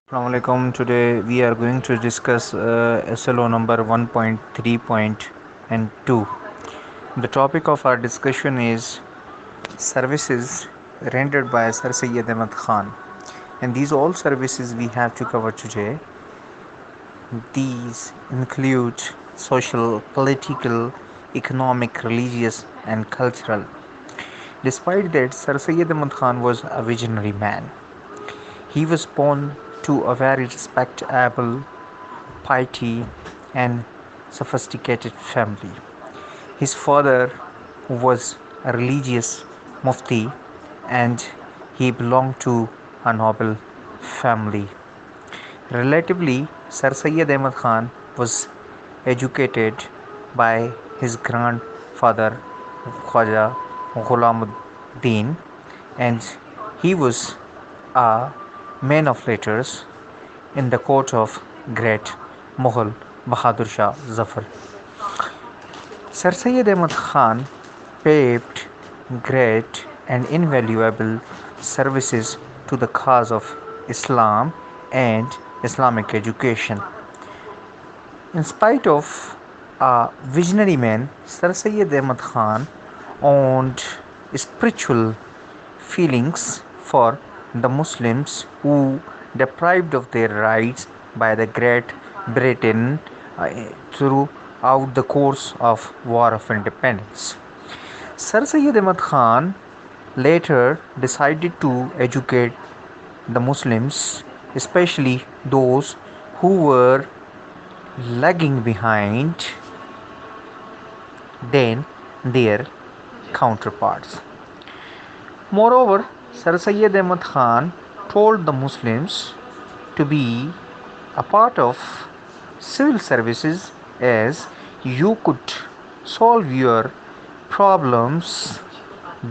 Assalamu alaikum. Today we are going to discuss SLO number 1.3.2. The topic of our discussion is services rendered by Sir Syed Ahmad Khan. And these all services we have to cover today. These include social, political, economic, religious, and cultural. Despite that, Sir Syed Ahmad Khan was a visionary man. He was born to a very respectable piety, and sophisticated family. His father was a religious mufti and he belonged to a noble family. Relatively, Sir Syed Ahmad Khan was educated by his grandfather Khwaja Ghulamuddin and he was a man of letters in the court of great Mughal Bahadur Shah Zafar. Sir Syed Ahmad Khan paved great and invaluable services to the cause of Islam and Islamic education. In spite of a visionary man, Sir Syed Ahmad Khan owned spiritual feelings for the Muslims who deprived of their rights by the Great Britain throughout the course of War of Independence. Sir Syed Ahmad Khan later decided to educate the Muslims, especially those who were lagging behind than their counterparts. Moreover, Sir Syed Ahmad Khan told the Muslims to be a part of civil services as you could solve your problems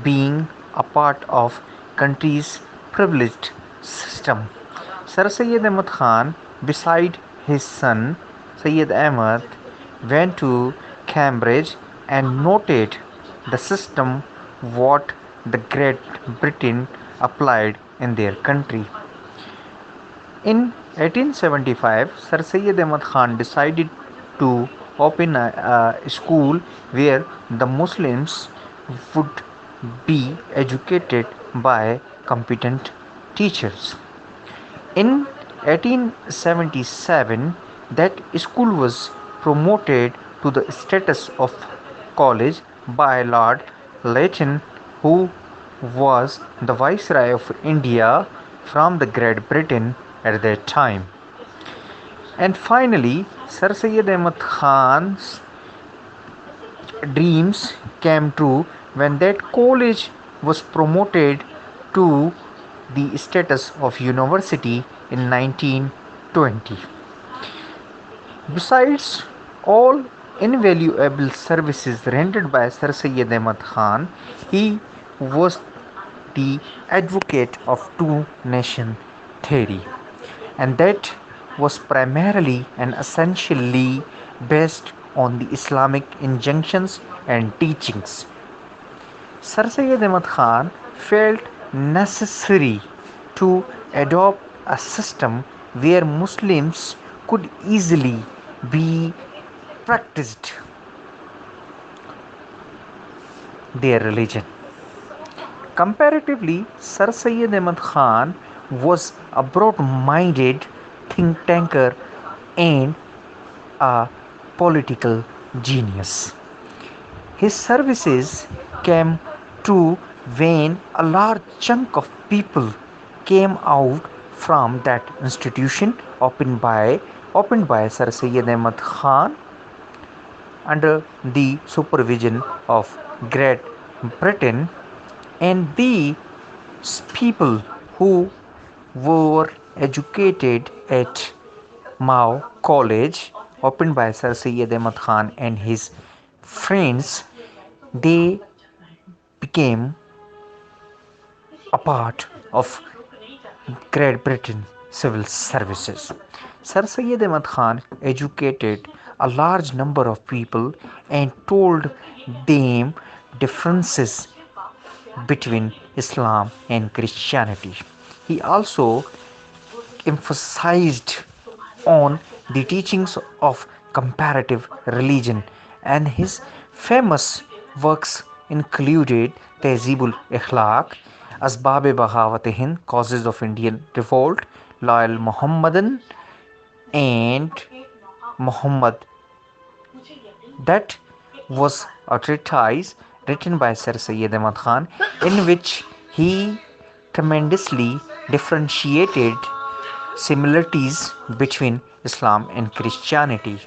being a part of country's privileged system. Sir Syed Ahmad Khan, beside his son Syed Ahmad, went to Cambridge and noted the system what the Great Britain applied in their country. In 1875, Sir Syed Ahmad Khan decided to open a school where the Muslims would be educated by competent teachers. In 1877, that school was promoted to the status of college by Lord Lytton, who was the Viceroy of India from the Great Britain at that time. And finally, Sir Syed Ahmad Khan's dreams came true when that college was promoted to the status of university in 1920. Besides all invaluable services rendered by Sir Syed Ahmad Khan, he was the advocate of two nation theory, and that was primarily and essentially based on the Islamic injunctions and teachings. Sir Syed Ahmad Khan felt necessary to adopt a system where Muslims could easily be practiced their religion. Comparatively, Sir Syed Ahmad Khan was a broad-minded think tanker and a political genius. His services came true when a large chunk of people came out from that institution opened by Sir Syed Ahmad Khan under the supervision of Great Britain, and these people who were educated at Mao College opened by Sir Syed Ahmad Khan and his friends, they became a part of Great Britain civil services. Sir Syed Ahmad Khan educated a large number of people and told them differences between Islam and Christianity. He also emphasized on the teachings of comparative religion, and his famous works included Tehzeebul Ikhlaq, Asbab-e Baghawat Hind, Causes of Indian Revolt, Loyal Muhammadan, and Muhammad. That was a treatise written by Sir Syed Ahmad Khan, in which he tremendously differentiated similarities between Islam and Christianity.